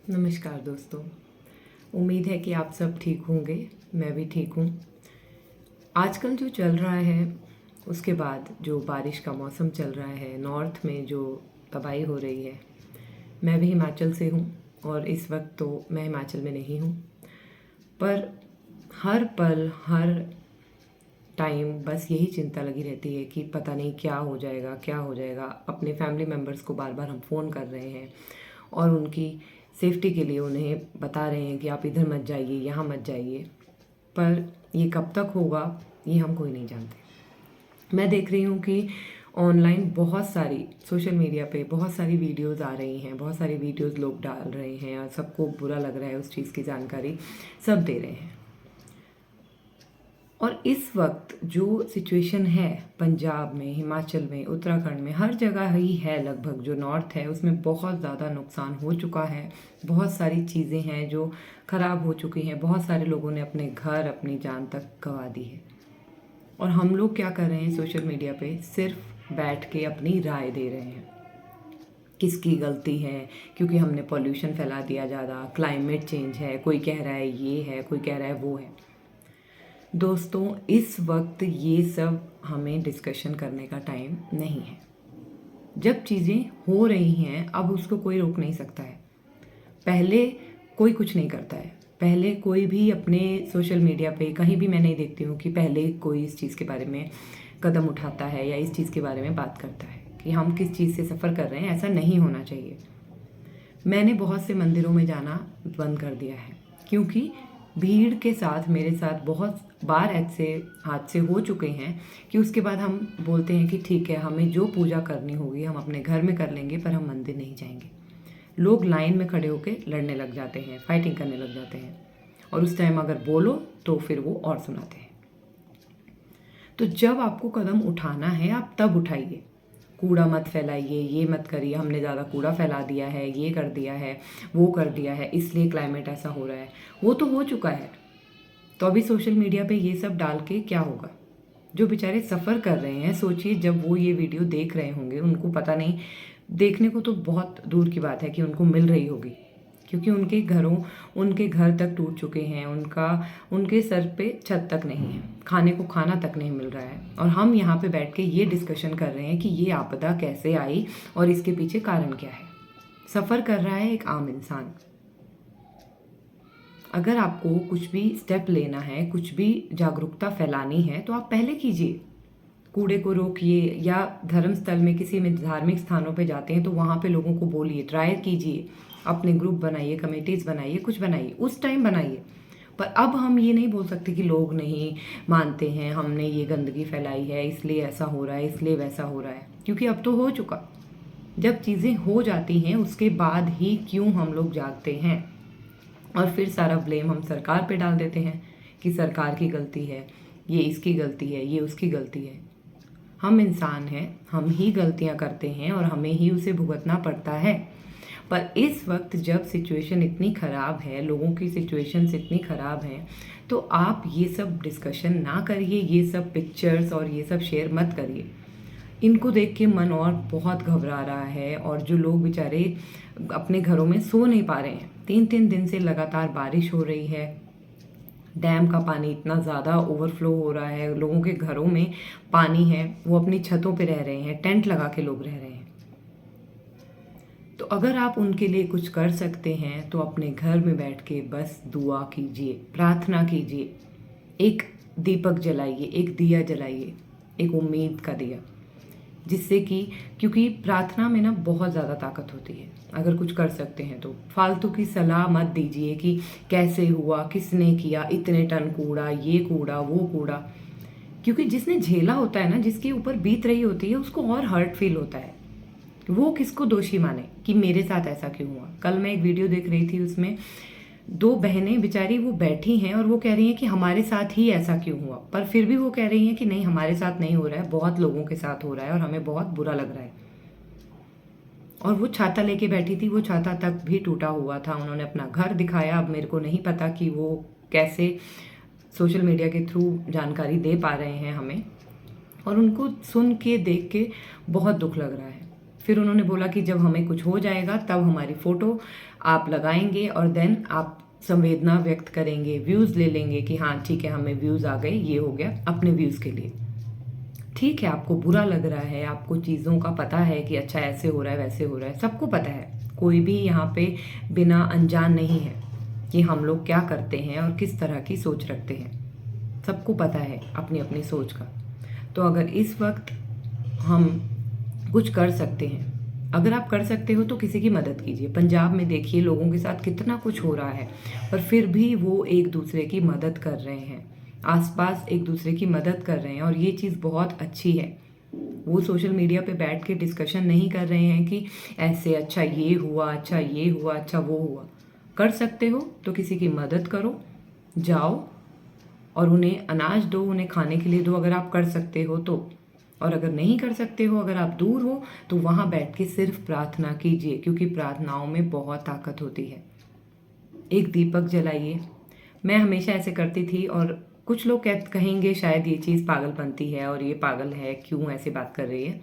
नमस्कार दोस्तों। उम्मीद है कि आप सब ठीक होंगे। मैं भी ठीक हूँ। आजकल जो चल रहा है उसके बाद जो बारिश का मौसम चल रहा है, नॉर्थ में जो तबाही हो रही है। मैं भी हिमाचल से हूँ और इस वक्त तो मैं हिमाचल में नहीं हूँ, पर हर पल हर टाइम बस यही चिंता लगी रहती है कि पता नहीं क्या हो जाएगा, क्या हो जाएगा। अपने फैमिली मेम्बर्स को बार बार हम फ़ोन कर रहे हैं और उनकी सेफ्टी के लिए उन्हें बता रहे हैं कि आप इधर मत जाइए, यहाँ मत जाइए, पर ये कब तक होगा ये हम कोई नहीं जानते। मैं देख रही हूँ कि ऑनलाइन बहुत सारी सोशल मीडिया पे बहुत सारी वीडियोस आ रही हैं, बहुत सारी वीडियोस लोग डाल रहे हैं और सबको बुरा लग रहा है, उस चीज़ की जानकारी सब दे रहे हैं। और इस वक्त जो सिचुएशन है पंजाब में, हिमाचल में, उत्तराखंड में, हर जगह ही है लगभग, जो नॉर्थ है उसमें बहुत ज़्यादा नुकसान हो चुका है। बहुत सारी चीज़ें हैं जो ख़राब हो चुकी हैं। बहुत सारे लोगों ने अपने घर, अपनी जान तक गंवा दी है। और हम लोग क्या कर रहे हैं सोशल मीडिया पे, सिर्फ बैठ के अपनी राय दे रहे हैं किसकी गलती है, क्योंकि हमने पॉल्यूशन फैला दिया ज़्यादा, क्लाइमेट चेंज है, कोई कह रहा है ये है, कोई कह रहा है वो है। दोस्तों, इस वक्त ये सब हमें डिस्कशन करने का टाइम नहीं है। जब चीज़ें हो रही हैं अब उसको कोई रोक नहीं सकता है। पहले कोई कुछ नहीं करता है। पहले कोई भी अपने सोशल मीडिया पे कहीं भी मैं नहीं देखती हूँ कि पहले कोई इस चीज़ के बारे में कदम उठाता है या इस चीज़ के बारे में बात करता है कि हम किस चीज़ से सफ़र कर रहे हैं। ऐसा नहीं होना चाहिए। मैंने बहुत से मंदिरों में जाना बंद कर दिया है, क्योंकि भीड़ के साथ मेरे साथ बहुत बार ऐसे हादसे हो चुके हैं कि उसके बाद हम बोलते हैं कि ठीक है, हमें जो पूजा करनी होगी हम अपने घर में कर लेंगे, पर हम मंदिर नहीं जाएंगे। लोग लाइन में खड़े होकर लड़ने लग जाते हैं, फाइटिंग करने लग जाते हैं, और उस टाइम अगर बोलो तो फिर वो और सुनाते हैं। तो जब आपको कदम उठाना है आप तब उठाइए। कूड़ा मत फैलाइए, ये मत करिए हमने ज़्यादा कूड़ा फैला दिया है, ये कर दिया है, वो कर दिया है, इसलिए क्लाइमेट ऐसा हो रहा है। वो तो हो चुका है, तो अभी सोशल मीडिया पे ये सब डाल के क्या होगा। जो बेचारे सफ़र कर रहे हैं, सोचिए जब वो ये वीडियो देख रहे होंगे, उनको पता नहीं, देखने को तो बहुत दूर की बात है कि उनको मिल रही होगी, क्योंकि उनके घर तक टूट चुके हैं, उनके सर पे छत तक नहीं है, खाने को खाना तक नहीं मिल रहा है। और हम यहाँ पे बैठ के ये डिस्कशन कर रहे हैं कि ये आपदा कैसे आई और इसके पीछे कारण क्या है। सफ़र कर रहा है एक आम इंसान। अगर आपको कुछ भी स्टेप लेना है, कुछ भी जागरूकता फैलानी है, तो आप पहले कीजिए। कूड़े को रोकिए, या धर्मस्थल में किसी में धार्मिक स्थानों पे जाते हैं तो वहाँ पे लोगों को बोलिए, ट्राई कीजिए, अपने ग्रुप बनाइए, कमेटीज़ बनाइए, कुछ बनाइए, उस टाइम बनाइए। पर अब हम ये नहीं बोल सकते कि लोग नहीं मानते हैं, हमने ये गंदगी फैलाई है इसलिए ऐसा हो रहा है, इसलिए वैसा हो रहा है, क्योंकि अब तो हो चुका। जब चीज़ें हो जाती हैं उसके बाद ही क्यों हम लोग जागते हैं और फिर सारा ब्लेम हम सरकार पे डाल देते हैं कि सरकार की गलती है, ये इसकी गलती है, ये उसकी गलती है। हम इंसान हैं, हम ही गलतियां करते हैं और हमें ही उसे भुगतना पड़ता है। पर इस वक्त जब सिचुएशन इतनी ख़राब है, लोगों की सिचुएशंस इतनी ख़राब हैं, तो आप ये सब डिस्कशन ना करिए, ये सब पिक्चर्स और ये सब शेयर मत करिए। इनको देख के मन और बहुत घबरा रहा है। और जो लोग बेचारे अपने घरों में सो नहीं पा रहे हैं, 3-3 दिन से लगातार बारिश हो रही है, डैम का पानी इतना ज़्यादा ओवरफ्लो हो रहा है, लोगों के घरों में पानी है, वो अपनी छतों पे रह रहे हैं, टेंट लगा के लोग रह रहे हैं। तो अगर आप उनके लिए कुछ कर सकते हैं तो अपने घर में बैठ के बस दुआ कीजिए, प्रार्थना कीजिए, एक दीपक जलाइए, एक दिया जलाइए, एक उम्मीद का दिया, जिससे कि, क्योंकि प्रार्थना में ना बहुत ज़्यादा ताकत होती है। अगर कुछ कर सकते हैं तो फालतू की सलाह मत दीजिए कि कैसे हुआ, किसने किया, इतने टन कूड़ा, ये कूड़ा, वो कूड़ा, क्योंकि जिसने झेला होता है ना, जिसके ऊपर बीत रही होती है, उसको और हर्ट फील होता है। वो किसको दोषी माने कि मेरे साथ ऐसा क्यों हुआ। कल मैं एक वीडियो देख रही थी, उसमें 2 बहनें बेचारी वो बैठी हैं और वो कह रही हैं कि हमारे साथ ही ऐसा क्यों हुआ, पर फिर भी वो कह रही हैं कि नहीं, हमारे साथ नहीं हो रहा है, बहुत लोगों के साथ हो रहा है और हमें बहुत बुरा लग रहा है। और वो छाता लेके बैठी थी, वो छाता तक भी टूटा हुआ था। उन्होंने अपना घर दिखाया। अब मेरे को नहीं पता कि वो कैसे सोशल मीडिया के थ्रू जानकारी दे पा रहे हैं हमें, और उनको सुन के, देख के बहुत दुख लग रहा है। फिर उन्होंने बोला कि जब हमें कुछ हो जाएगा तब हमारी फ़ोटो आप लगाएंगे और देन आप संवेदना व्यक्त करेंगे, व्यूज़ ले लेंगे कि हाँ ठीक है हमें व्यूज़ आ गए, ये हो गया, अपने व्यूज़ के लिए। ठीक है, आपको बुरा लग रहा है, आपको चीज़ों का पता है कि अच्छा ऐसे हो रहा है वैसे हो रहा है, सबको पता है, कोई भी यहाँ पे बिना अनजान नहीं है कि हम लोग क्या करते हैं और किस तरह की सोच रखते हैं। सबको पता है अपनी अपनी सोच का। तो अगर इस वक्त हम कुछ कर सकते हैं, अगर आप कर सकते हो तो किसी की मदद कीजिए। पंजाब में देखिए लोगों के साथ कितना कुछ हो रहा है, पर फिर भी वो एक दूसरे की मदद कर रहे हैं, आसपास एक दूसरे की मदद कर रहे हैं, और ये चीज़ बहुत अच्छी है। वो सोशल मीडिया पे बैठ के डिस्कशन नहीं कर रहे हैं कि ऐसे अच्छा ये हुआ, अच्छा ये हुआ, अच्छा वो हुआ। कर सकते हो तो किसी की मदद करो, जाओ और उन्हें अनाज दो, उन्हें खाने के लिए दो अगर आप कर सकते हो तो। और अगर नहीं कर सकते हो, अगर आप दूर हो, तो वहाँ बैठ के सिर्फ प्रार्थना कीजिए, क्योंकि प्रार्थनाओं में बहुत ताकत होती है। एक दीपक जलाइए। मैं हमेशा ऐसे करती थी, और कुछ लोग कहेंगे शायद ये चीज़ पागलपंती है और ये पागल है, क्यों ऐसे बात कर रही है।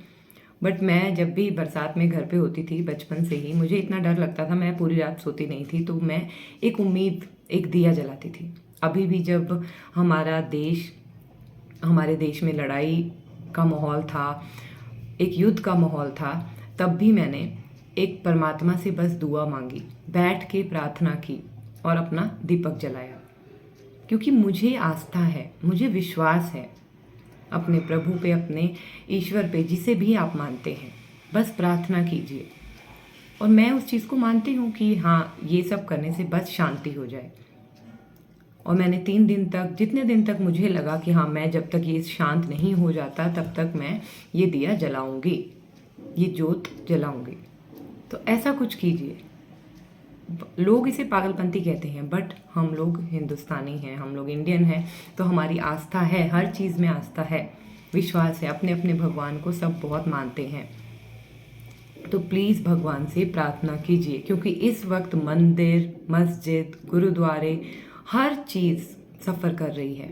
बट मैं जब भी बरसात में घर पे होती थी बचपन से ही, मुझे इतना डर लगता था, मैं पूरी रात सोती नहीं थी, तो मैं एक उम्मीद, एक दिया जलाती थी। अभी भी जब हमारे देश में लड़ाई का माहौल था, एक युद्ध का माहौल था, तब भी मैंने एक परमात्मा से बस दुआ मांगी, बैठ के प्रार्थना की और अपना दीपक जलाया, क्योंकि मुझे आस्था है, मुझे विश्वास है अपने प्रभु पे, अपने ईश्वर पे, जिसे भी आप मानते हैं। बस प्रार्थना कीजिए, और मैं उस चीज़ को मानती हूँ कि हाँ ये सब करने से बस शांति हो जाए। और मैंने 3 दिन तक, जितने दिन तक मुझे लगा कि हाँ मैं जब तक ये शांत नहीं हो जाता तब तक मैं ये दिया जलाऊंगी, ये जोत जलाऊंगी। तो ऐसा कुछ कीजिए। लोग इसे पागलपंती कहते हैं, बट हम लोग हिंदुस्तानी हैं, हम लोग इंडियन हैं, तो हमारी आस्था है, हर चीज़ में आस्था है, विश्वास है, अपने अपने भगवान को सब बहुत मानते हैं। तो प्लीज़ भगवान से प्रार्थना कीजिए, क्योंकि इस वक्त मंदिर, मस्जिद, गुरुद्वारे, हर चीज़ सफ़र कर रही है।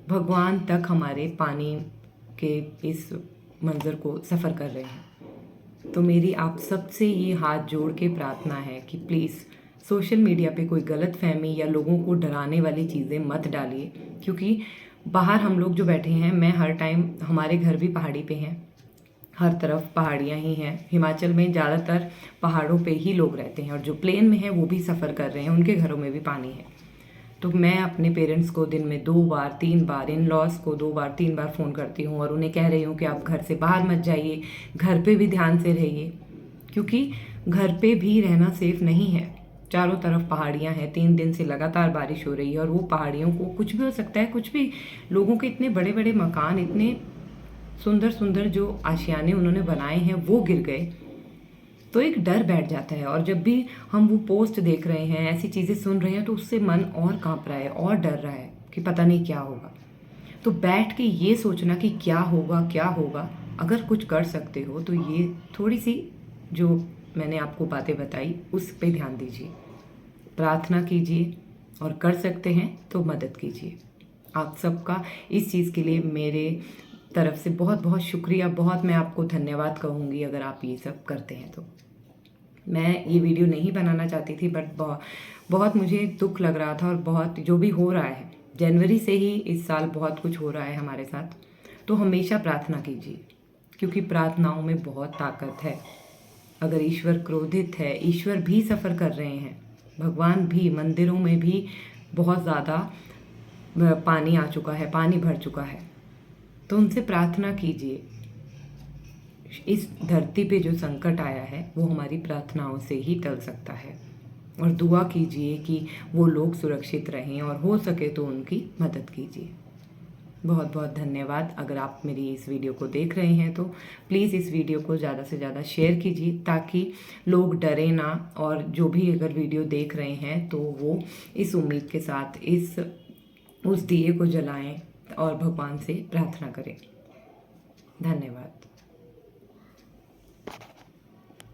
भगवान तक हमारे पानी के इस मंज़र को सफ़र कर रहे हैं। तो मेरी आप सबसे ये हाथ जोड़ के प्रार्थना है कि प्लीज़ सोशल मीडिया पे कोई गलत फहमी या लोगों को डराने वाली चीज़ें मत डालिए, क्योंकि बाहर हम लोग जो बैठे हैं, मैं हर टाइम, हमारे घर भी पहाड़ी पे हैं, हर तरफ पहाड़ियाँ ही हैं। हिमाचल में ज़्यादातर पहाड़ों पे ही लोग रहते हैं, और जो प्लेन में हैं वो भी सफ़र कर रहे हैं, उनके घरों में भी पानी है। तो मैं अपने पेरेंट्स को दिन में 2 बार 3 बार, इन लॉज को 2 बार 3 बार फ़ोन करती हूँ, और उन्हें कह रही हूँ कि आप घर से बाहर मत जाइए, घर पे भी ध्यान से रहिए, क्योंकि घर पे भी रहना सेफ नहीं है। चारों तरफ पहाड़ियाँ हैं, 3 दिन से लगातार बारिश हो रही है, और वो पहाड़ियों को कुछ भी हो सकता है, कुछ भी। लोगों के इतने बड़े बड़े मकान, इतने सुंदर सुंदर जो आशियाने उन्होंने बनाए हैं, वो गिर गए, तो एक डर बैठ जाता है। और जब भी हम वो पोस्ट देख रहे हैं, ऐसी चीज़ें सुन रहे हैं, तो उससे मन और कांप रहा है और डर रहा है कि पता नहीं क्या होगा। तो बैठ के ये सोचना कि क्या होगा क्या होगा, अगर कुछ कर सकते हो तो ये थोड़ी सी जो मैंने आपको बातें बताई उस पे ध्यान दीजिए, प्रार्थना कीजिए, और कर सकते हैं तो मदद कीजिए। आप सबका इस चीज़ के लिए मेरे तरफ से बहुत बहुत शुक्रिया, बहुत मैं आपको धन्यवाद कहूँगी अगर आप ये सब करते हैं तो। मैं ये वीडियो नहीं बनाना चाहती थी, बट बहुत मुझे दुख लग रहा था, और बहुत जो भी हो रहा है, जनवरी से ही इस साल बहुत कुछ हो रहा है हमारे साथ। तो हमेशा प्रार्थना कीजिए, क्योंकि प्रार्थनाओं में बहुत ताकत है। अगर ईश्वर क्रोधित है, ईश्वर भी सफ़र कर रहे हैं, भगवान भी, मंदिरों में भी बहुत ज़्यादा पानी आ चुका है, पानी भर चुका है, तो उनसे प्रार्थना कीजिए। इस धरती पे जो संकट आया है वो हमारी प्रार्थनाओं से ही टल सकता है, और दुआ कीजिए कि वो लोग सुरक्षित रहें, और हो सके तो उनकी मदद कीजिए। बहुत बहुत धन्यवाद। अगर आप मेरी इस वीडियो को देख रहे हैं तो प्लीज़ इस वीडियो को ज़्यादा से ज़्यादा शेयर कीजिए, ताकि लोग डरे ना, और जो भी अगर वीडियो देख रहे हैं तो वो इस उम्मीद के साथ उस दिए को जलाएं और भगवान से प्रार्थना करें। धन्यवाद।